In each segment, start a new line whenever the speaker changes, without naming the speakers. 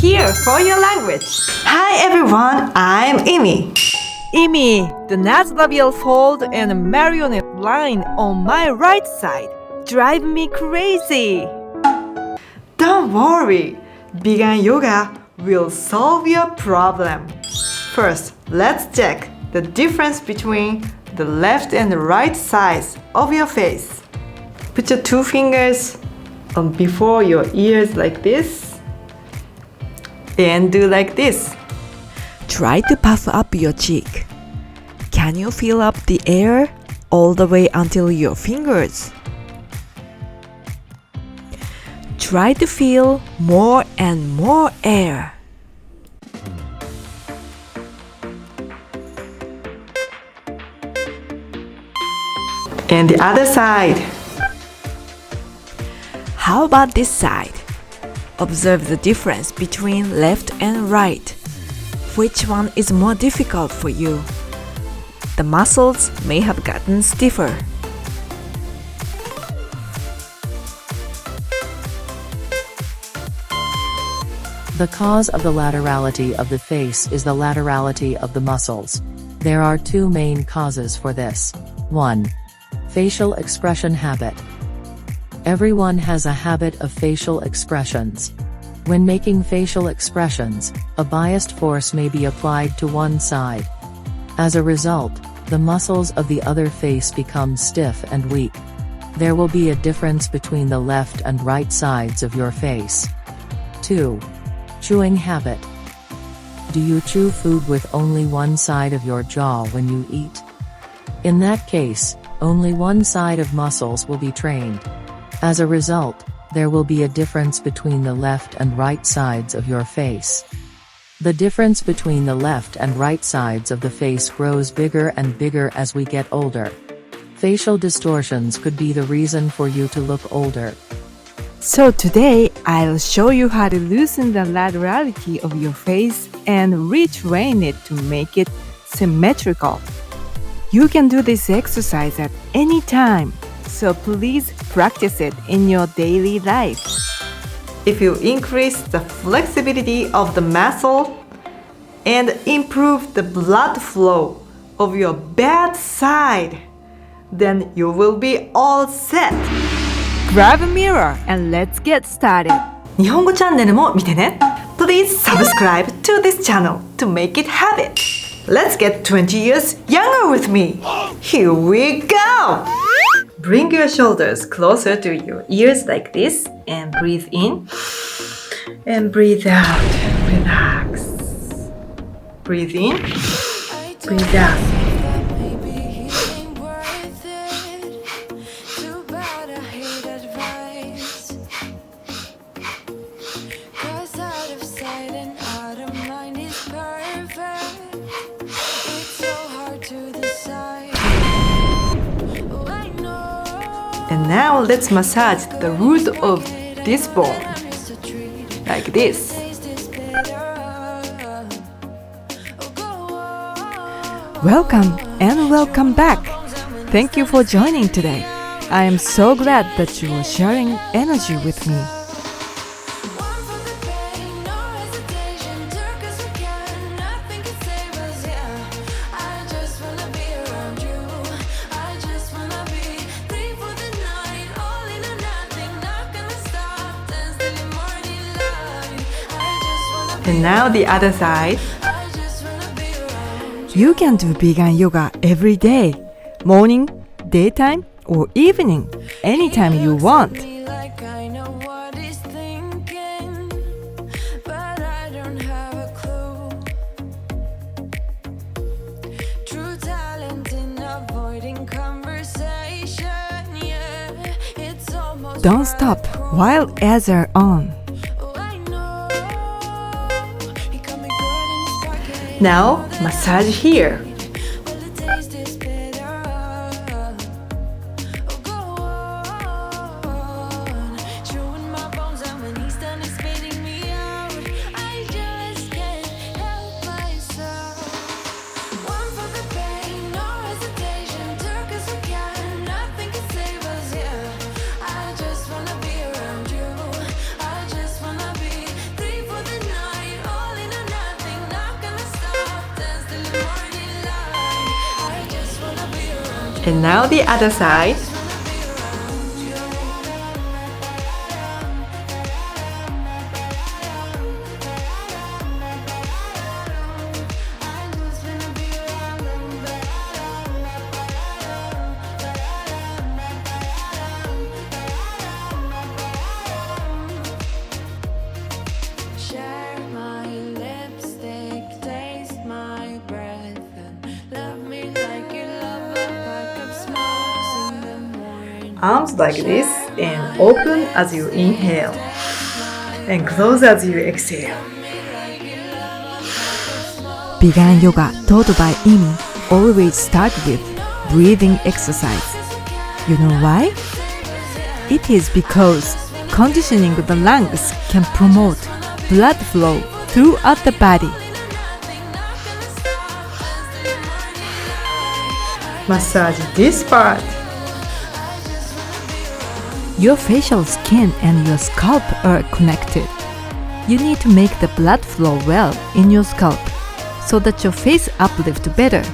here for your language. Hi everyone, I'm Imi.
Imi, the nasolabial fold and a marionette line on my right side drive me crazy.
Don't worry, Vegan Yoga will solve your problem. First, let's check the difference between the left and the right sides of your face. Put your two fingers on before your ears like this and do like this.
Try to puff up your cheek. Can you fill up the air all the way until your fingers? Try to feel more and more air.
And the other side.
How about this side? Observe the difference between left and right. Which one is more difficult for you? The muscles may have gotten stiffer.
The cause of the laterality of the face is the laterality of the muscles. There are two main causes for this. 1. Facial expression habit. Everyone has a habit of facial expressions. When making facial expressions, a biased force may be applied to one side. As a result, the muscles of the other face become stiff and weak. There will be a difference between the left and right sides of your face. 2. Chewing habit. Do you chew food with only one side of your jaw when you eat? In that case, only one side of muscles will be trained. As a result, there will be a difference between the left and right sides of your face. The difference between the left and right sides of the face grows bigger and bigger as we get older. Facial distortions could be the reason for you to look older.
So today, I'll show you how to loosen the laterality of your face and retrain it to make it symmetrical. You can do this exercise at any time, so please practice it in your daily life.
If you increase the flexibility of the muscle and improve the blood flow of your bad side, then you will be all set.
Grab a mirror and let's get started.
日本語チャンネルも見てね。Please subscribe to this channel to make it habit. Let's get 20 years younger with me. Here we go! Bring your shoulders closer to your ears like this and breathe in and breathe out. Relax. Breathe in, breathe out. And now let's massage the root of this bone, like this.
Welcome and welcome back. Thank you for joining today. I am so glad that you are sharing energy with me.
And now the other side.
You can do vegan yoga every day, morning, daytime, or evening, anytime you want. Don't stop while ads are on.
Now massage here. And now the other side.
Share my lipstick, taste my breath, and love me like you love a pack of smokes in the morning.
Arms like this and open as you inhale and close as you exhale.
Vegan yoga taught by Amy always start with breathing exercise. You know why? It is because conditioning the lungs can promote blood flow throughout the body.
Massage this part.
Your facial skin and your scalp are connected. You need to make the blood flow well in your scalp so that your face uplift better.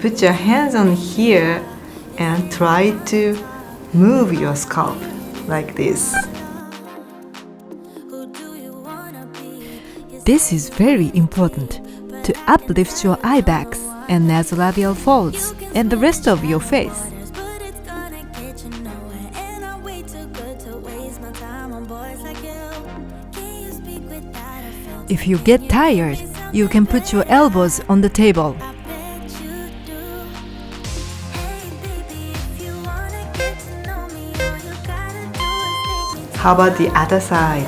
Put your hands on here and try to move your scalp like this.
This is very important to uplift your eye bags and nasolabial folds and the rest of your face. If you get tired, you can put your elbows on the table.
How about the other side?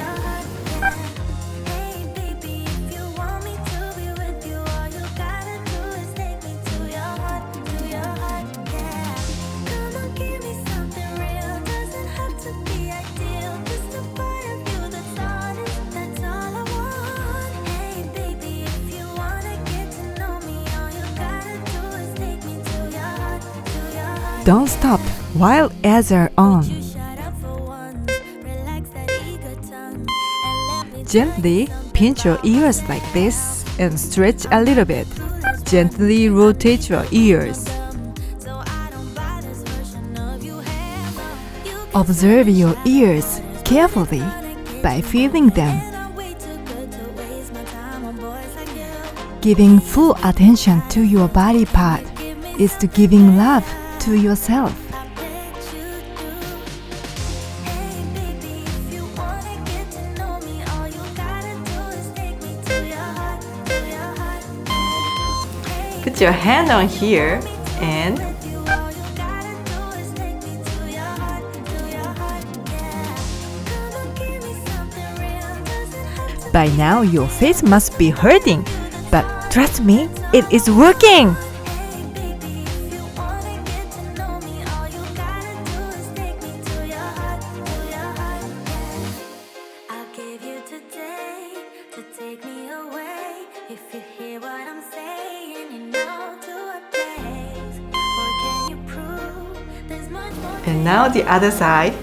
Don't stop while ads are on. Gently pinch your ears like this and stretch a little bit. Gently rotate your ears. Observe your ears carefully by feeling them. Giving full attention to your body part is to giving love to yourself.
Put your hand on here and
By now your face must be hurting, but trust me, it is working!
and now the other side.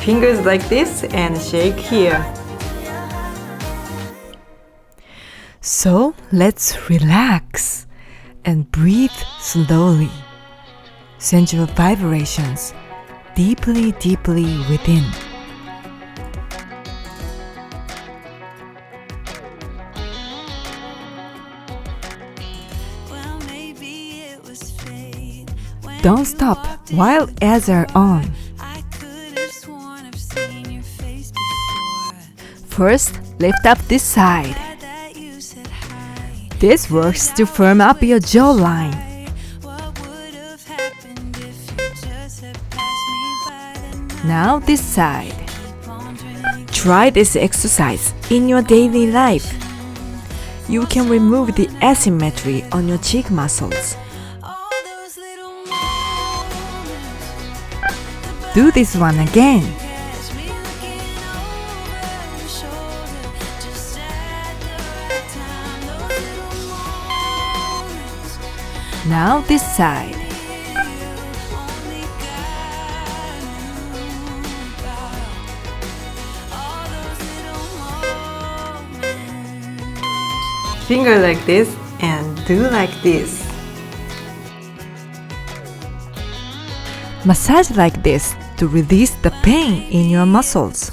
Fingers like this and shake here.
So let's relax and breathe slowly. Send your vibrations deeply, deeply within. Don't stop while ads are on. First, lift up this side. This works to firm up your jawline. Now this side. Try this exercise in your daily life. You can remove the asymmetry on your cheek muscles. Do this one again. Now this side.
Finger like this and do like this.
Massage like this to release the pain in your muscles.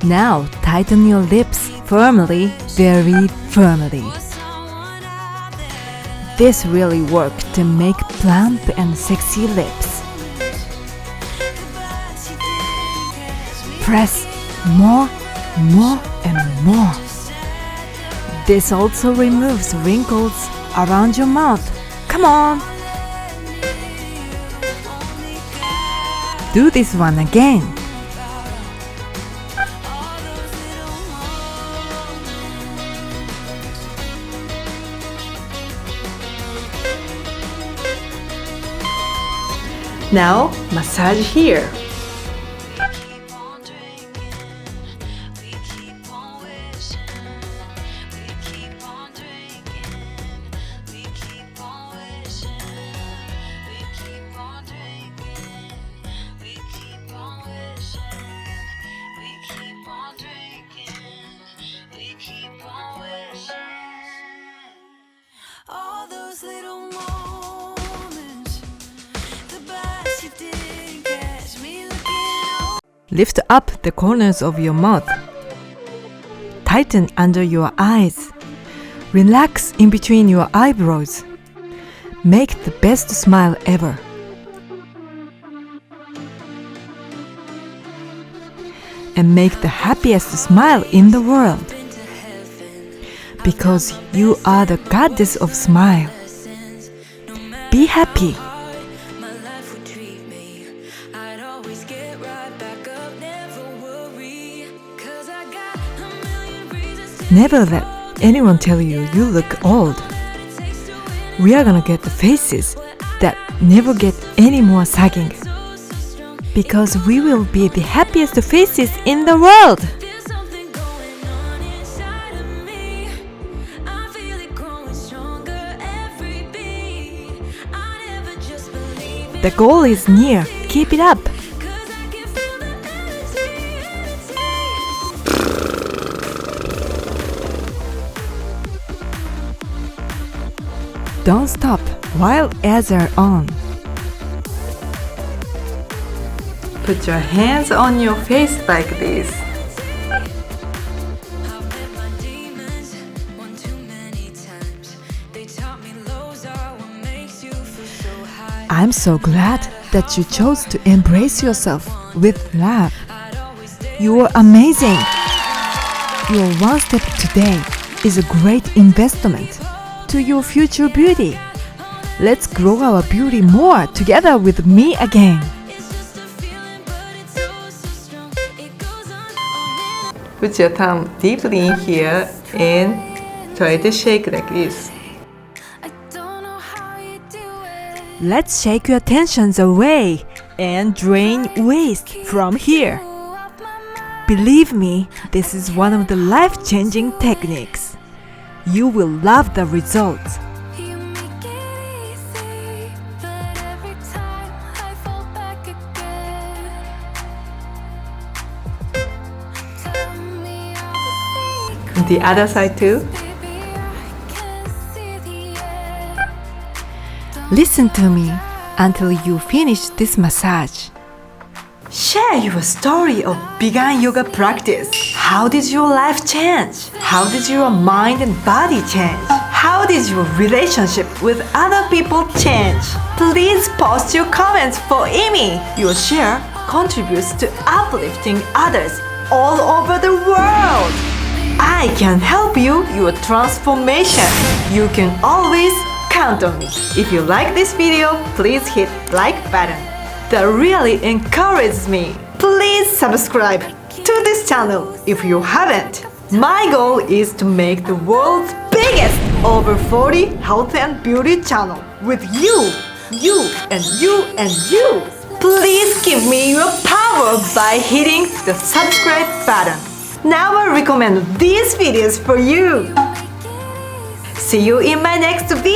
Now tighten your lips firmly, very firmly. This really works to make plump and sexy lips. Press more, more and more. This also removes wrinkles around your mouth. Come on! Do this one again.
Now massage here.
All those little moments, the best you did catch me looking.
Lift up the corners of your mouth. Tighten under your eyes. Relax in between your eyebrows. Make the best smile ever. And make the happiest smile in the world. Because you are the goddess of smile. Be happy.
My life would treat me. I'd always get right back up, never worry. 'Cause I got a million reasons to
Never let anyone tell you you look old. We are gonna get the faces that never get any more sagging. Because we will be the happiest faces in the world.
There's something going on inside of me. I feel it growing stronger every beat. I never just believe it.
The goal is near. Keep it up.
'Cause I can feel the energy.
Don't stop while ads are on.
Put your hands on your face like this.
I met my demons one too many times. They taught me lows are what makes you feel so high.
I'm so glad that you chose to embrace yourself with love. You are amazing. Your one step today is a great investment to your future beauty. Let's grow our beauty more together with me again.
It's just a feeling, but it's so strong. It goes on.
Put your thumb deeply in here and try to shake like this.
I don't know how you do it.
Let's shake your tensions away and drain waste from here. Believe me, this is one of the life-changing techniques. You will love the results.
You make it easy, but every time I fall back again. Tell me all the secrets,
The other side too.
baby, I can see the end.
Listen to me until you finish this massage.
Share your story of beginning yoga practice. How did your life change? How did your mind and body change? How did your relationship with other people change? Please post your comments for Amy. Your share contributes to uplifting others all over the world. I can help you your transformation. You can always count on me. If you like this video, please hit like button. That really encourages me. Please subscribe to this channel if you haven't. My goal is to make the world's biggest over 40 health and beauty channel with you, and you. Please give me your power by hitting the subscribe button. Now I recommend these videos for you. See you in my next video.